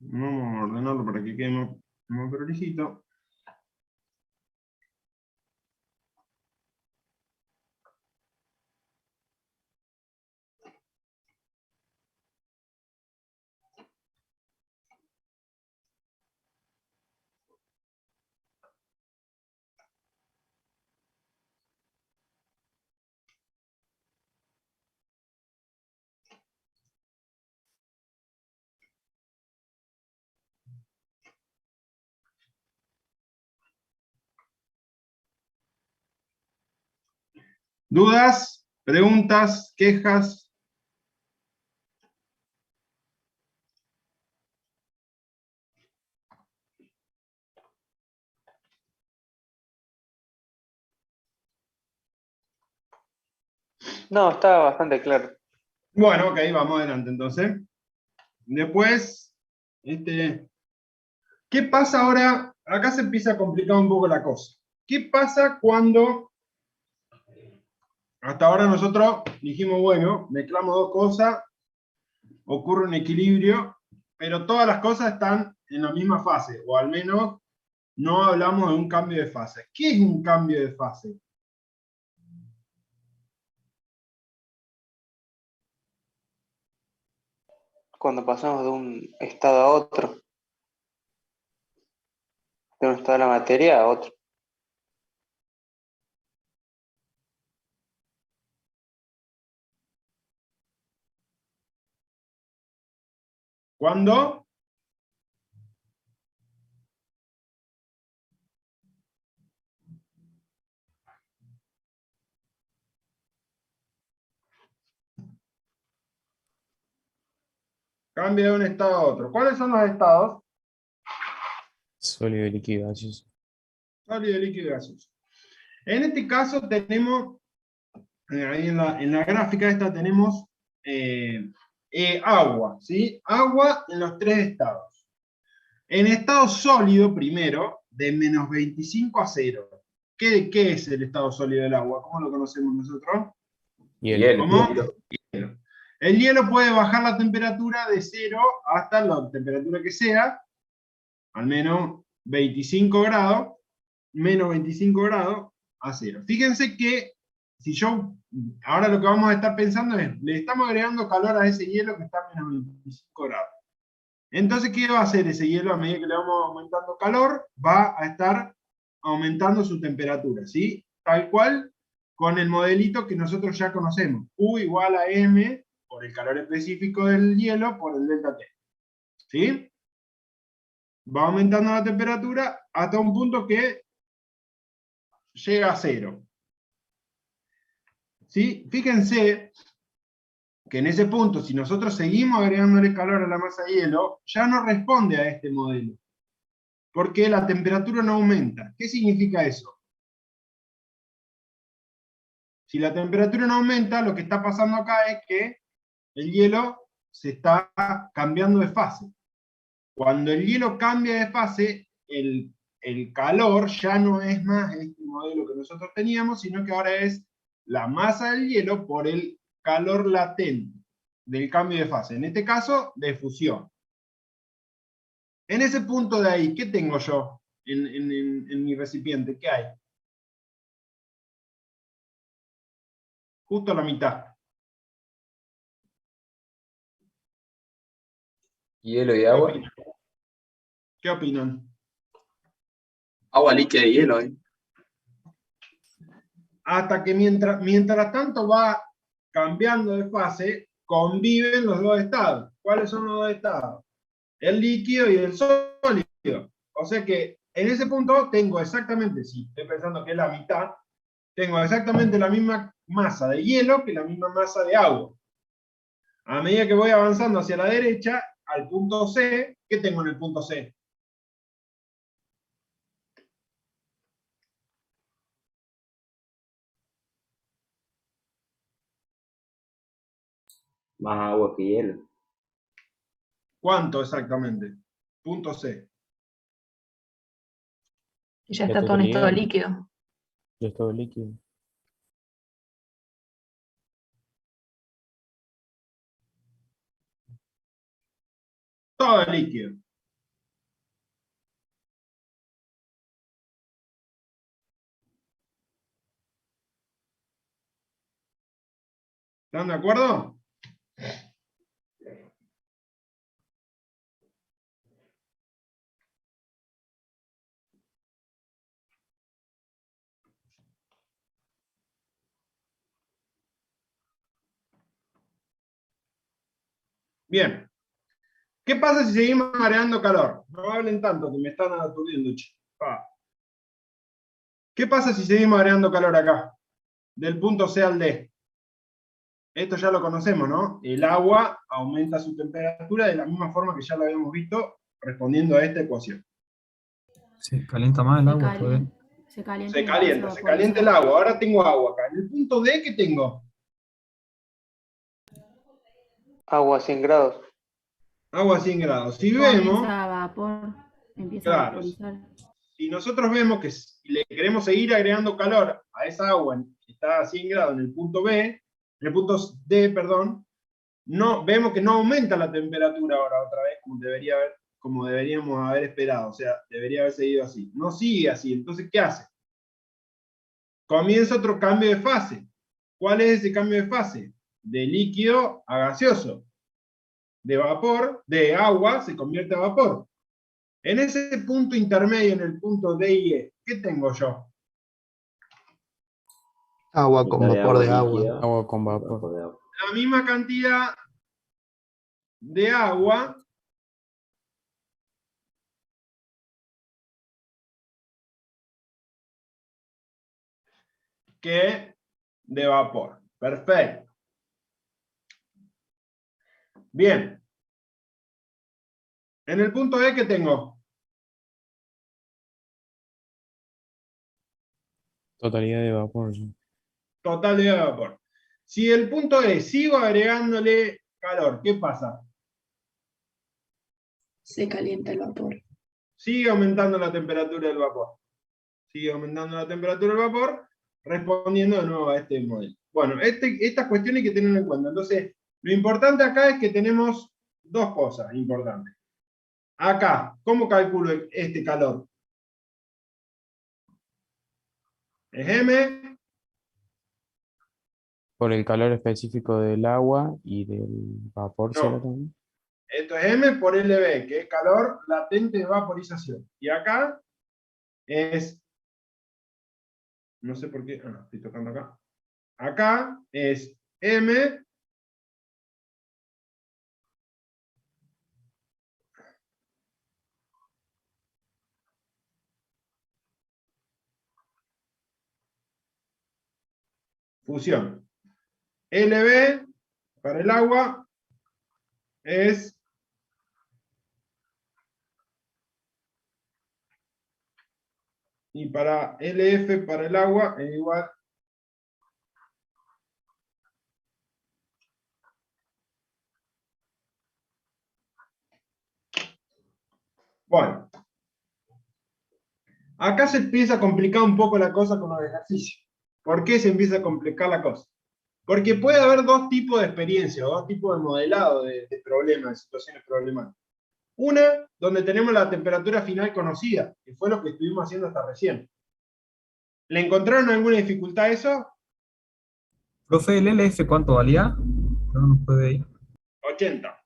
Vamos a ordenarlo para que quede más prolijito. ¿Dudas? ¿Preguntas? ¿Quejas? No, está bastante claro. Bueno, ok, vamos adelante entonces. Después, ¿qué pasa ahora? Acá se empieza a complicar un poco la cosa. ¿Qué pasa cuando hasta ahora nosotros dijimos, bueno, mezclamos dos cosas, ocurre un equilibrio, pero todas las cosas están en la misma fase, o al menos no hablamos de un cambio de fase? ¿Qué es un cambio de fase? Cuando pasamos de un estado a otro, de un estado de la materia a otro. ¿Cuándo? Cambia de un estado a otro. ¿Cuáles son los estados? Sólido, líquido, gaseoso. Sólido, líquido y gaseoso. En este caso tenemos, ahí en la gráfica esta tenemos agua, ¿sí? Agua en los tres estados. En estado sólido, primero, de menos 25 a 0. ¿Qué es el estado sólido del agua? ¿Cómo lo conocemos nosotros? Hielo. ¿Cómo? Hielo. El hielo puede bajar la temperatura de 0 hasta la temperatura que sea, al menos 25 grados, menos 25 grados a 0. Fíjense que si yo, ahora lo que vamos a estar pensando es, le estamos agregando calor a ese hielo que está a menos 25 grados. Entonces, ¿qué va a hacer ese hielo a medida que le vamos aumentando calor? Va a estar aumentando su temperatura, ¿sí? Tal cual con el modelito que nosotros ya conocemos. U igual a M por el calor específico del hielo por el delta T. ¿Sí? Va aumentando la temperatura hasta un punto que llega a 0. ¿Sí? Fíjense que en ese punto, si nosotros seguimos agregándole calor a la masa de hielo, ya no responde a este modelo. Porque la temperatura no aumenta. ¿Qué significa eso? Si la temperatura no aumenta, lo que está pasando acá es que el hielo se está cambiando de fase. Cuando el hielo cambia de fase, el calor ya no es más este modelo que nosotros teníamos, sino que ahora es la masa del hielo por el calor latente del cambio de fase. En este caso, de fusión. En ese punto de ahí, ¿qué tengo yo en mi recipiente? ¿Qué hay? Justo la mitad. Hielo y ¿Qué agua. opinan? ¿Qué opinan? Agua líquida y hielo, ¿eh? Hasta que mientras tanto va cambiando de fase, conviven los dos estados. ¿Cuáles son los dos estados? El líquido y el sólido. O sea que en ese punto tengo exactamente, si estoy pensando que es la mitad, tengo exactamente la misma masa de hielo que la misma masa de agua. A medida que voy avanzando hacia la derecha, al punto C, ¿qué tengo en el punto C? Más agua que hielo. ¿Cuánto exactamente? Punto C. Y ya La está todo en estado totalidad. líquido. Ya es todo líquido. Todo líquido. ¿Están de acuerdo? Bien. ¿Qué pasa si seguimos agregando calor? No hablen tanto, que me están aturdiendo, che. ¿Qué pasa si seguimos agregando calor acá? del punto C al D. Esto ya lo conocemos, ¿no? El agua aumenta su temperatura de la misma forma que ya lo habíamos visto respondiendo a esta ecuación. Se calienta más el Se agua todavía. calienta, se calienta Se y después calienta, se vaporiza. calienta el agua. Ahora tengo agua acá. En el punto D, ¿qué tengo? Agua a 100 grados. Agua a 100 grados. Si Comienza vemos, a vapor, empieza a claro, vaporizar. si nosotros vemos que le queremos seguir agregando calor a esa agua que está a 100 grados en el punto B, en el punto D, perdón, no, vemos que no aumenta la temperatura ahora otra vez como deberíamos haber esperado. O sea, debería haber seguido así. No sigue así. Entonces, ¿qué hace? Comienza otro cambio de fase. ¿Cuál es ese cambio de fase? De líquido a gaseoso. De vapor, de agua, se convierte a vapor. En ese punto intermedio, en el punto D y E, ¿qué tengo yo? Agua con Mitad de vapor de agua agua. líquida, Agua con vapor vapor. de agua. La misma cantidad de agua que de vapor. Perfecto. Bien. En el punto E, ¿qué tengo? Totalidad de vapor. Sí. Totalidad de vapor. Si el punto E sigo agregándole calor, ¿qué pasa? Se calienta el vapor. Sigue aumentando la temperatura del vapor. Sigue aumentando la temperatura del vapor, respondiendo de nuevo a este modelo. Bueno, estas cuestiones hay que tener en cuenta. Entonces, lo importante acá es que tenemos dos cosas importantes. Acá, ¿cómo calculo este calor? Es M Por el calor específico del agua y del vapor, ¿será No. también? Esto es M por LB, que es calor latente de vaporización. Y acá es, no sé por qué, estoy tocando acá. Acá es M fusión. LB para el agua es y para LF para el agua es igual bueno. Acá se empieza a complicar un poco la cosa con los ejercicios. ¿Por qué se empieza a complicar la cosa? Porque puede haber dos tipos de experiencia, o dos tipos de modelado de problemas, de situaciones problemáticas. Una, donde tenemos la temperatura final conocida, que fue lo que estuvimos haciendo hasta recién. ¿Le encontraron alguna dificultad a eso? Profe, ¿el LF cuánto valía? No nos puede ir. 80.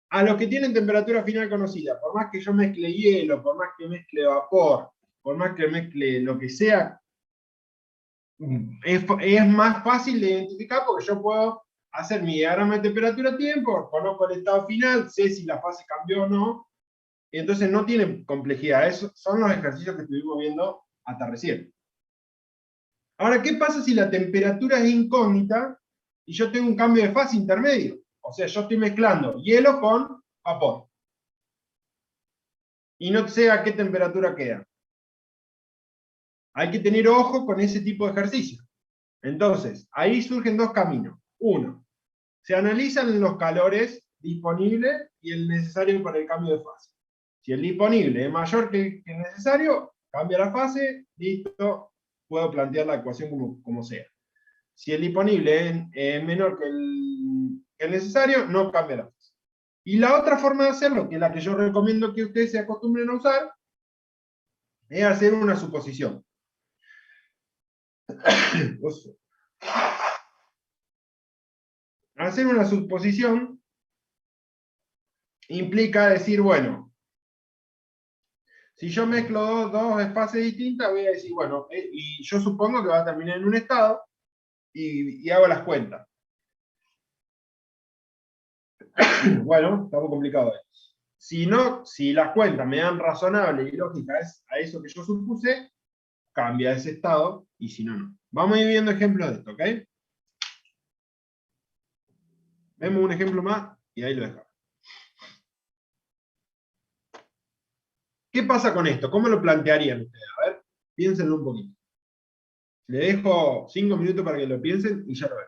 A los que tienen temperatura final conocida, por más que yo mezcle hielo, por más que mezcle vapor, por más que mezcle lo que sea, es más fácil de identificar porque yo puedo hacer mi diagrama de temperatura a tiempo, conozco el estado final, sé si la fase cambió o no, y entonces no tiene complejidad. Esos son los ejercicios que estuvimos viendo hasta recién. Ahora, ¿qué pasa si la temperatura es incógnita y yo tengo un cambio de fase intermedio? O sea, yo estoy mezclando hielo con vapor. Y no sé a qué temperatura queda. Hay que tener ojo con ese tipo de ejercicio. Entonces, ahí surgen dos caminos. Uno, se analizan los calores disponibles y el necesario para el cambio de fase. Si el disponible es mayor que el necesario, cambia la fase, listo, puedo plantear la ecuación como sea. Si el disponible es menor que el necesario, no cambia la fase. Y la otra forma de hacerlo, que es la que yo recomiendo que ustedes se acostumbren a usar, es hacer una suposición. Hacer una suposición implica decir, bueno, si yo mezclo dos fases distintas, voy a decir, bueno, y yo supongo que va a terminar en un estado, y hago las cuentas. Bueno, estamos complicados ahí. Si las cuentas me dan razonable y lógica a eso que yo supuse, cambia ese estado, y si no, no. Vamos a ir viendo ejemplos de esto, ¿ok? Vemos un ejemplo más, y ahí lo dejamos. ¿Qué pasa con esto? ¿Cómo lo plantearían ustedes? A ver, piénsenlo un poquito. Le dejo 5 minutos para que lo piensen y ya lo ven.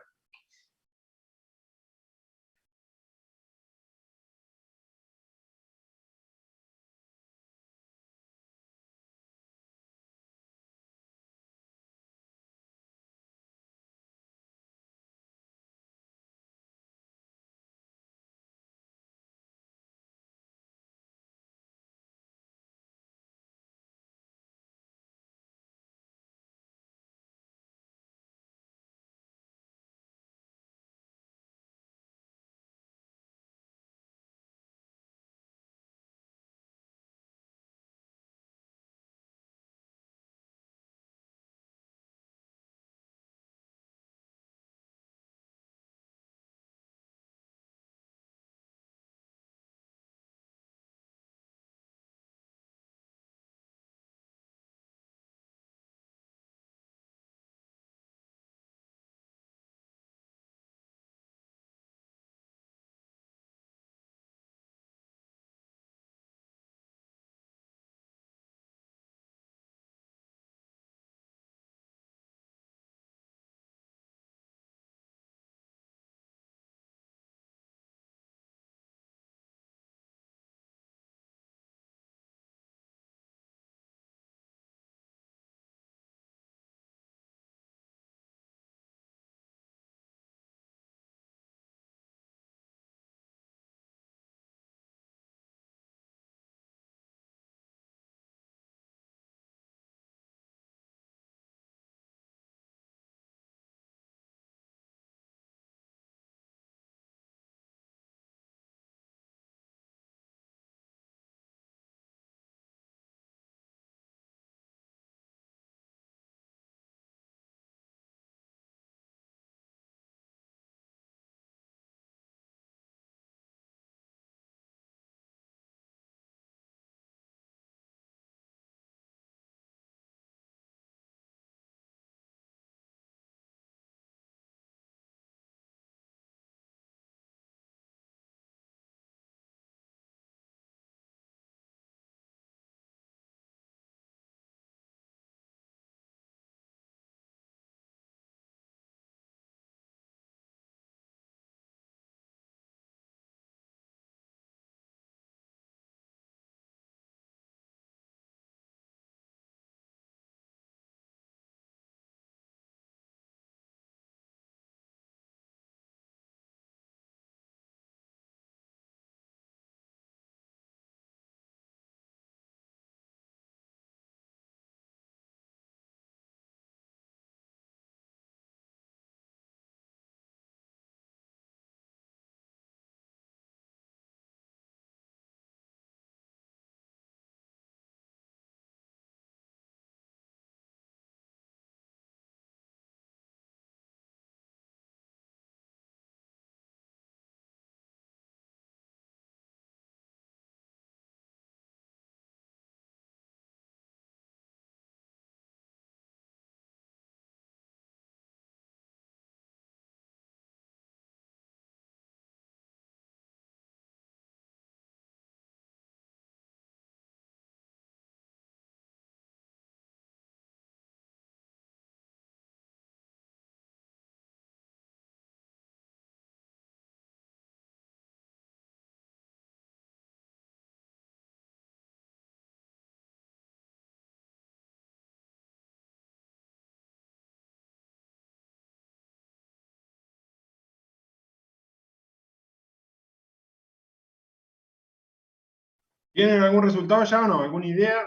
¿Tienen algún resultado ya o no? ¿Alguna idea?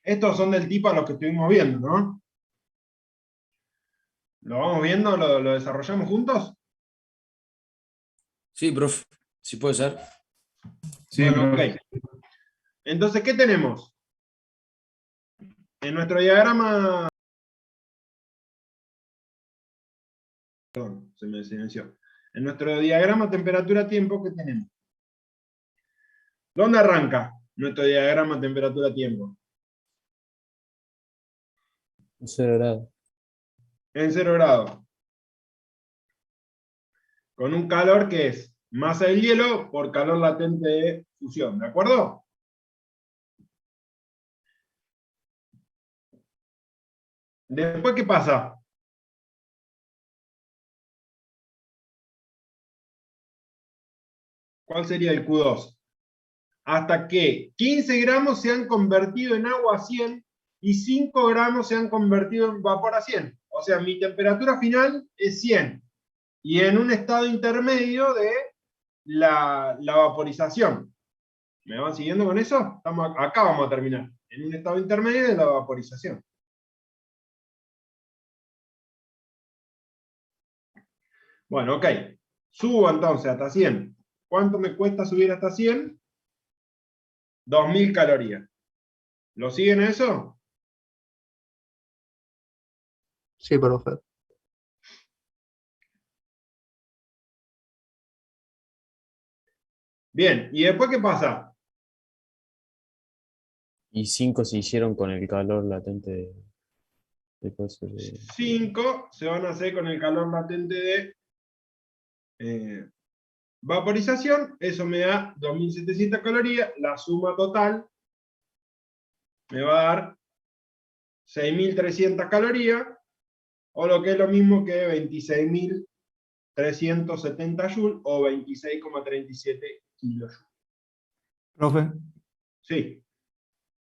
Estos son del tipo a los que estuvimos viendo, ¿no? ¿Lo vamos viendo? ¿Lo desarrollamos juntos? Sí, profe, sí puede ser. Sí, Bueno, profe. ok. Entonces, ¿qué tenemos? En nuestro diagrama Perdón, se me silenció. En nuestro diagrama temperatura-tiempo, ¿qué tenemos? ¿Dónde arranca nuestro diagrama temperatura-tiempo? 0 grados. En 0 grados. Con un calor que es masa del hielo por calor latente de fusión, ¿de acuerdo? Después, ¿qué pasa? ¿Cuál sería el Q2? Hasta que 15 gramos se han convertido en agua a 100 y 5 gramos se han convertido en vapor a 100. O sea, mi temperatura final es 100. Y en un estado intermedio de la vaporización. ¿Me van siguiendo con eso? Acá vamos a terminar. En un estado intermedio de la vaporización. Bueno, ok. Subo entonces hasta 100. ¿Cuánto me cuesta subir hasta 100? 2000 calorías. ¿Lo siguen eso? Sí, profe. Bien, ¿y después qué pasa? Y 5 se hicieron con el calor latente de cosas 5 se van a hacer con el calor latente de vaporización. Eso me da 2700 calorías. La suma total me va a dar 6300 calorías, o lo que es lo mismo que 26.370 joules, o 26,37 kilojoules. Profe, Sí.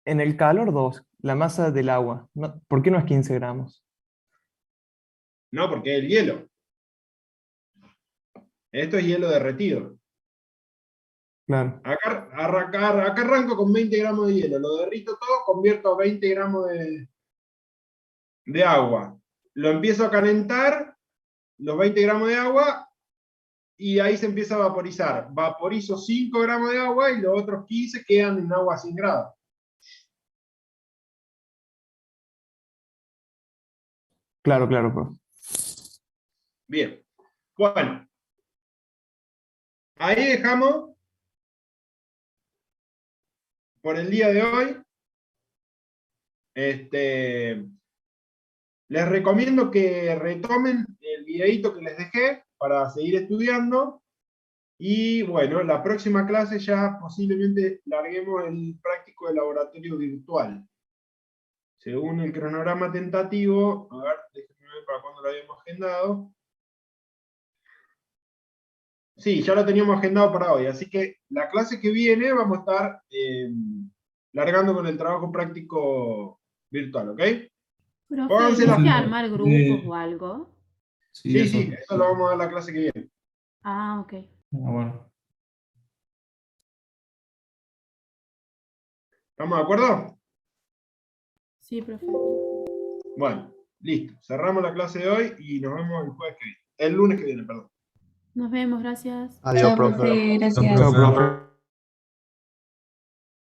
en el calor 2, la masa del agua, ¿por qué no es 15 gramos? No, porque es el hielo. Esto es hielo derretido. Claro. Acá arranco con 20 gramos de hielo, lo derrito todo, convierto a 20 gramos de agua. Lo empiezo a calentar, los 20 gramos de agua, y ahí se empieza a vaporizar. Vaporizo 5 gramos de agua y los otros 15 quedan en agua a 100 grados. Claro, claro, profe. Bien. Bueno. Ahí dejamos por el día de hoy. Les recomiendo que retomen el videito que les dejé para seguir estudiando. Y bueno, la próxima clase ya posiblemente larguemos el práctico de laboratorio virtual. Según el cronograma tentativo, a ver, déjenme ver para cuándo lo habíamos agendado. Sí, ya lo teníamos agendado para hoy, así que la clase que viene vamos a estar largando con el trabajo práctico virtual, ¿ok? Profe, Pónganse ¿hay las... que armar grupos o algo? Sí, eso lo vamos a dar la clase que viene. Ah, ok. Bueno. ¿Estamos de acuerdo? Sí, profe. Bueno, listo. Cerramos la clase de hoy y nos vemos el jueves que viene. El lunes que viene, perdón. Nos vemos, gracias. Adiós, Chao, profe. profe, gracias. Chao, profe.